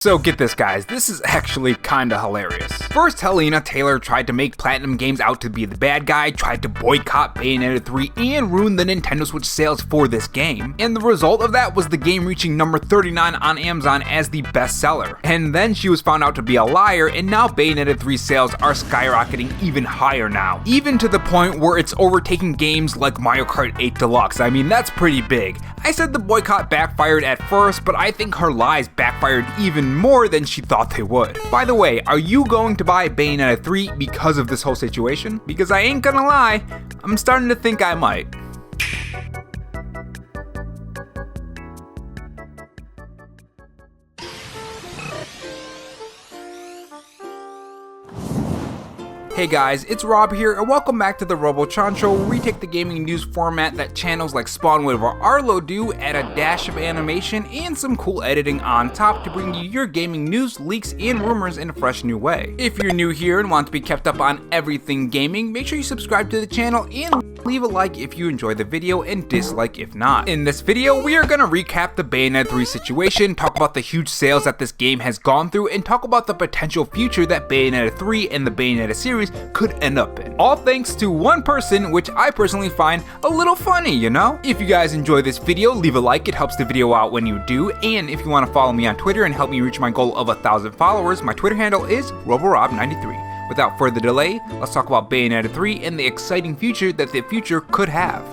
So get this guys, this is actually kinda hilarious. First, Helena Taylor tried to make Platinum Games out to be the bad guy, tried to boycott Bayonetta 3 and ruin the Nintendo Switch sales for this game. And the result of that was the game reaching number 39 on Amazon as the best seller. And then she was found out to be a liar, and now Bayonetta 3 sales are skyrocketing even higher now. Even to the point where it's overtaking games like Mario Kart 8 Deluxe. I mean, that's pretty big. I said the boycott backfired at first, but I think her lies backfired even more than she thought they would. By the way, are you going to buy Bayonetta 3 because of this whole situation? Because I ain't gonna lie, I'm starting to think I might. Hey guys, it's Rob here, and welcome back to the RoboChan Show, where we take the gaming news format that channels like Spawnwood or Arlo do, add a dash of animation and some cool editing on top to bring you your gaming news, leaks, and rumors in a fresh new way. If you're new here and want to be kept up on everything gaming, make sure you subscribe to the channel and leave a like if you enjoy the video and dislike if not. In this video, we are going to recap the Bayonetta 3 situation, talk about the huge sales that this game has gone through, and talk about the potential future that Bayonetta 3 and the Bayonetta series could end up in. All thanks to one person, which I personally find a little funny, you know? If you guys enjoy this video, leave a like, it helps the video out when you do, and if you want to follow me on Twitter and help me reach my goal of 1,000 followers, my Twitter handle is RoboRob93. Without further delay, let's talk about Bayonetta 3 and the exciting future that the future could have.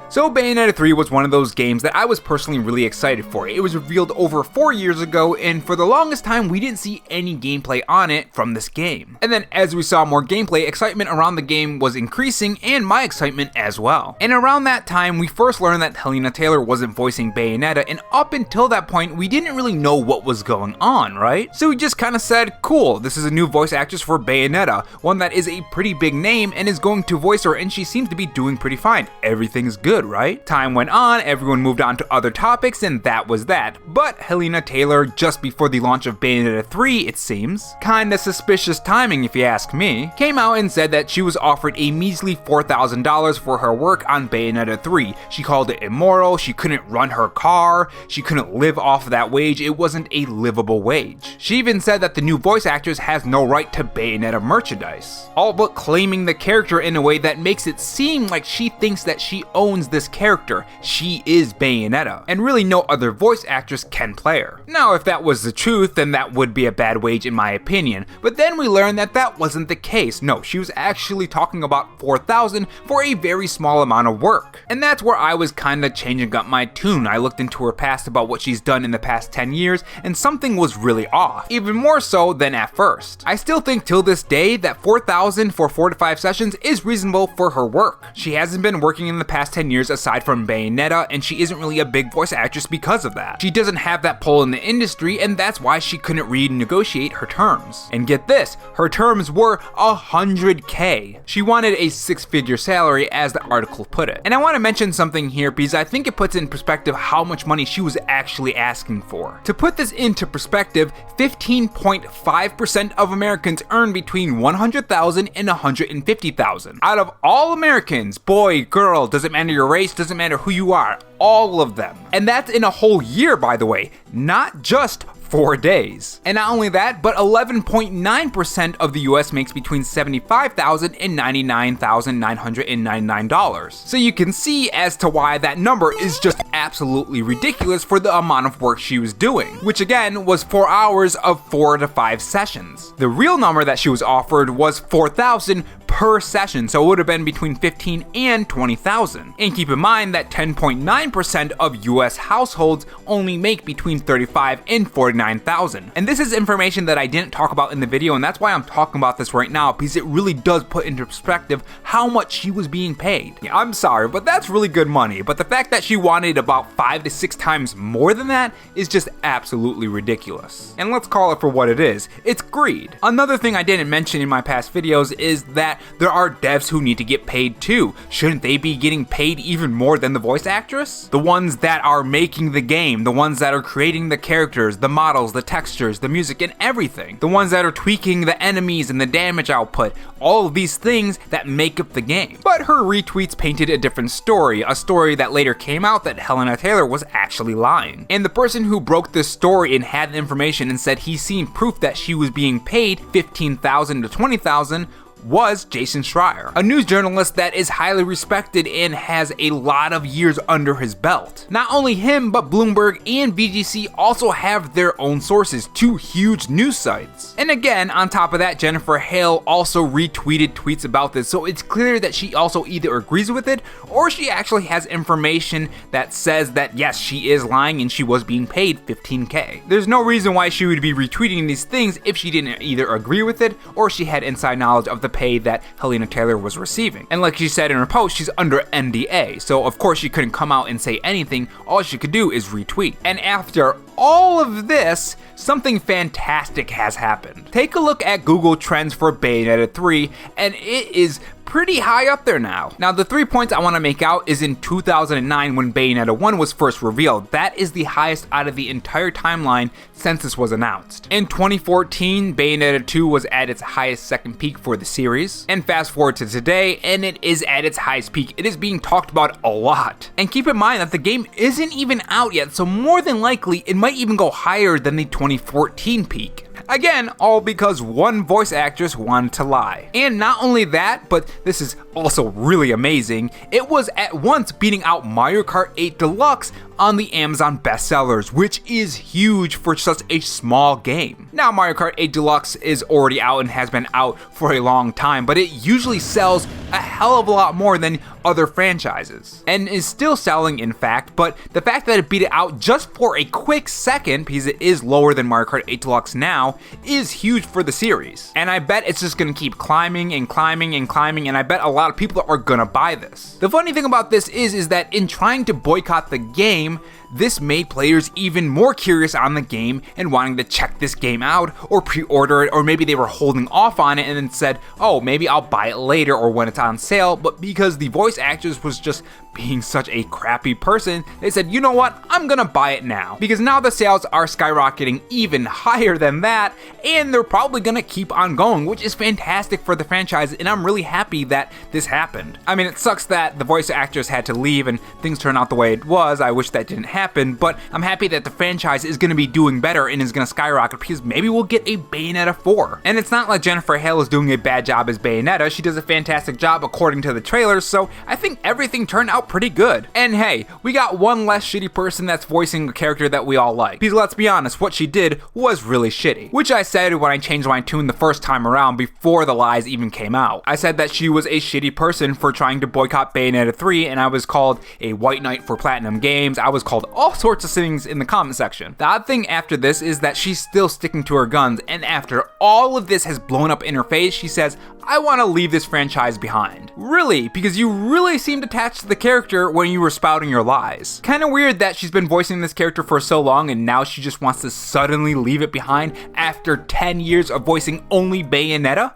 So Bayonetta 3 was one of those games that I was personally really excited for. It was revealed over 4 years ago, and for the longest time we didn't see any gameplay on it from this game. And then as we saw more gameplay, excitement around the game was increasing, and my excitement as well. And around that time we first learned that Hellena Taylor wasn't voicing Bayonetta, and up until that point we didn't really know what was going on, right? So we just kinda said, cool, this is a new voice actress for Bayonetta, one that is a pretty big name and is going to voice her, and she seems to be doing pretty fine. Everything's good, right? Time went on, everyone moved on to other topics, and that was that. But Hellena Taylor, just before the launch of Bayonetta 3, it seems, kinda suspicious timing if you ask me, came out and said that she was offered a measly $4,000 for her work on Bayonetta 3. She called it immoral, she couldn't run her car, she couldn't live off of that wage, it wasn't a livable wage. She even said that the new voice actress has no right to Bayonetta merchandise, all but claiming the character in a way that makes it seem like she thinks that she owns this character. She is Bayonetta, and really no other voice actress can play her. Now if that was the truth, then that would be a bad wage in my opinion, but then we learned that that wasn't the case. No, she was actually talking about $4,000 for a very small amount of work. And that's where I was kinda changing up my tune. I looked into her past about what she's done in the past 10 years, and something was really off, even more so than at first. I still think till this day that $4,000 for 4 to 5 sessions is reasonable for her work. She hasn't been working in the past 10 years aside from Bayonetta, and she isn't really a big voice actress because of that. She doesn't have that pull in the industry, and that's why she couldn't renegotiate her terms. And get this, her terms were $100K. She wanted a 6-figure salary, as the article put it. And I want to mention something here because I think it puts in perspective how much money she was actually asking for. To put this into perspective, 15.5% of Americans earn between $100,000 and $150,000. Out of all Americans, boy, girl, doesn't matter your race, doesn't matter who you are, all of them. And that's in a whole year, by the way, not just 4 days. And not only that, but 11.9% of the US makes between $75,000 and $99,999. So you can see as to why that number is just absolutely ridiculous for the amount of work she was doing, which again was 4 hours of 4 to 5 sessions. The real number that she was offered was $4,000 per session, so it would have been between $15,000 and $20,000. And keep in mind that 10.9% of US households only make between $35,000 and $49,000. And this is information that I didn't talk about in the video, and that's why I'm talking about this right now, because it really does put into perspective how much she was being paid. Yeah, I'm sorry, but that's really good money, but the fact that she wanted about 5 to 6 times more than that is just absolutely ridiculous. And let's call it for what it is. It's greed. Another thing I didn't mention in my past videos is that there are devs who need to get paid too. Shouldn't they be getting paid even more than the voice actress? The ones that are making the game, the ones that are creating the characters, the models, the textures, the music, and everything. The ones that are tweaking the enemies and the damage output. All of these things that make up the game. But her retweets painted a different story, a story that later came out that Hellena Hellena Taylor was actually lying. And the person who broke this story and had the information and said he's seen proof that she was being paid $15,000 to $20,000 was Jason Schreier, a news journalist that is highly respected and has a lot of years under his belt. Not only him, but Bloomberg and VGC also have their own sources, two huge news sites. And again, on top of that, Jennifer Hale also retweeted tweets about this, so it's clear that she also either agrees with it or she actually has information that says that yes, she is lying and she was being paid $15K. There's no reason why she would be retweeting these things if she didn't either agree with it or she had inside knowledge of the pay that Hellena Taylor was receiving. And like she said in her post, she's under NDA, so of course she couldn't come out and say anything. All she could do is retweet. And after all of this, something fantastic has happened. Take a look at Google Trends for Bayonetta 3, and it is pretty high up there now. Now, the 3 points I want to make out is in 2009 when Bayonetta 1 was first revealed. That is the highest out of the entire timeline since this was announced. In 2014, Bayonetta 2 was at its highest second peak for the series. And fast forward to today, and it is at its highest peak. It is being talked about a lot. And keep in mind that the game isn't even out yet, so more than likely, it might even go higher than the 2014 peak. Again, all because one voice actress wanted to lie. And not only that, but this is also really amazing, it was at once beating out Mario Kart 8 Deluxe on the Amazon bestsellers, which is huge for such a small game. Now, Mario Kart 8 Deluxe is already out and has been out for a long time, but it usually sells a hell of a lot more than other franchises, and is still selling in fact, but the fact that it beat it out just for a quick second, because it is lower than Mario Kart 8 Deluxe now, is huge for the series. And I bet it's just gonna keep climbing and climbing and climbing, and I bet a lot of people are gonna buy this. The funny thing about this is that in trying to boycott the game, this made players even more curious on the game and wanting to check this game out or pre-order it, or maybe they were holding off on it and then said, oh, maybe I'll buy it later or when it's on sale, but because the voice actress was just being such a crappy person, they said, you know what, I'm gonna buy it now. Because now the sales are skyrocketing even higher than that, and they're probably gonna keep on going, which is fantastic for the franchise, and I'm really happy that this happened. I mean, it sucks that the voice actress had to leave and things turned out the way it was. I wish that didn't happen, but I'm happy that the franchise is gonna be doing better and is gonna skyrocket, because maybe we'll get a Bayonetta 4. And it's not like Jennifer Hale is doing a bad job as Bayonetta, she does a fantastic job according to the trailers, so I think everything turned out pretty good. And hey, we got one less shitty person that's voicing a character that we all like. Because let's be honest, what she did was really shitty. Which I said when I changed my tune the first time around before the lies even came out. I said that she was a shitty person for trying to boycott Bayonetta 3, and I was called a white knight for Platinum Games. I was called all sorts of things in the comment section. The odd thing after this is that she's still sticking to her guns, and after all of this has blown up in her face, she says, I want to leave this franchise behind. Really? Because you really seemed attached to the character when you were spouting your lies. Kinda weird that she's been voicing this character for so long and now she just wants to suddenly leave it behind after 10 years of voicing only Bayonetta?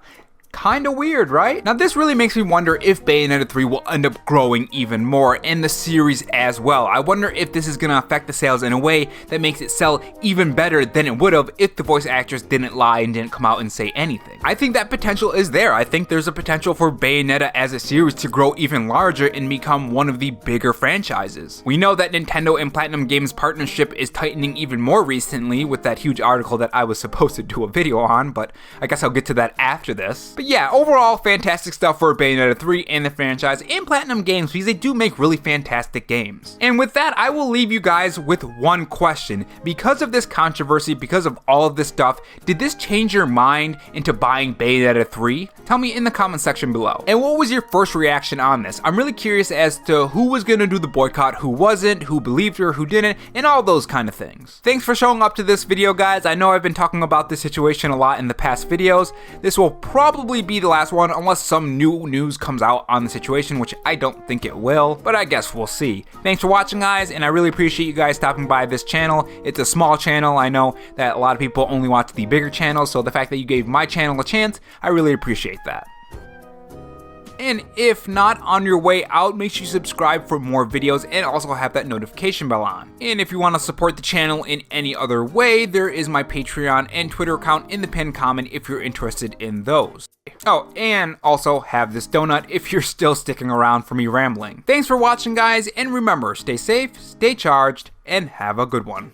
Kinda weird, right? Now this really makes me wonder if Bayonetta 3 will end up growing even more, and the series as well. I wonder if this is gonna affect the sales in a way that makes it sell even better than it would have if the voice actress didn't lie and didn't come out and say anything. I think that potential is there. I think there's a potential for Bayonetta as a series to grow even larger and become one of the bigger franchises. We know that Nintendo and Platinum Games partnership is tightening even more recently with that huge article that I was supposed to do a video on, but I guess I'll get to that after this. But yeah, overall, fantastic stuff for Bayonetta 3 and the franchise and Platinum Games, because they do make really fantastic games. And with that, I will leave you guys with one question. Because of this controversy, because of all of this stuff, did this change your mind into buying Bayonetta 3? Tell me in the comment section below. And what was your first reaction on this? I'm really curious as to who was gonna do the boycott, who wasn't, who believed her, who didn't, and all those kind of things. Thanks for showing up to this video, guys. I know I've been talking about this situation a lot in the past videos. This will probably be the last one unless some new news comes out on the situation, which I don't think it will, but I guess we'll see. Thanks for watching, guys, and I really appreciate you guys stopping by this channel. It's a small channel. I know that a lot of people only watch the bigger channels, so the fact that you gave my channel a chance, I really appreciate that. And if not on your way out, make sure you subscribe for more videos and also have that notification bell on. And if you want to support the channel in any other way, there is my Patreon and Twitter account in the pinned comment if you're interested in those. Oh, and also have this donut if you're still sticking around for me rambling. Thanks for watching, guys, and remember, stay safe, stay charged, and have a good one.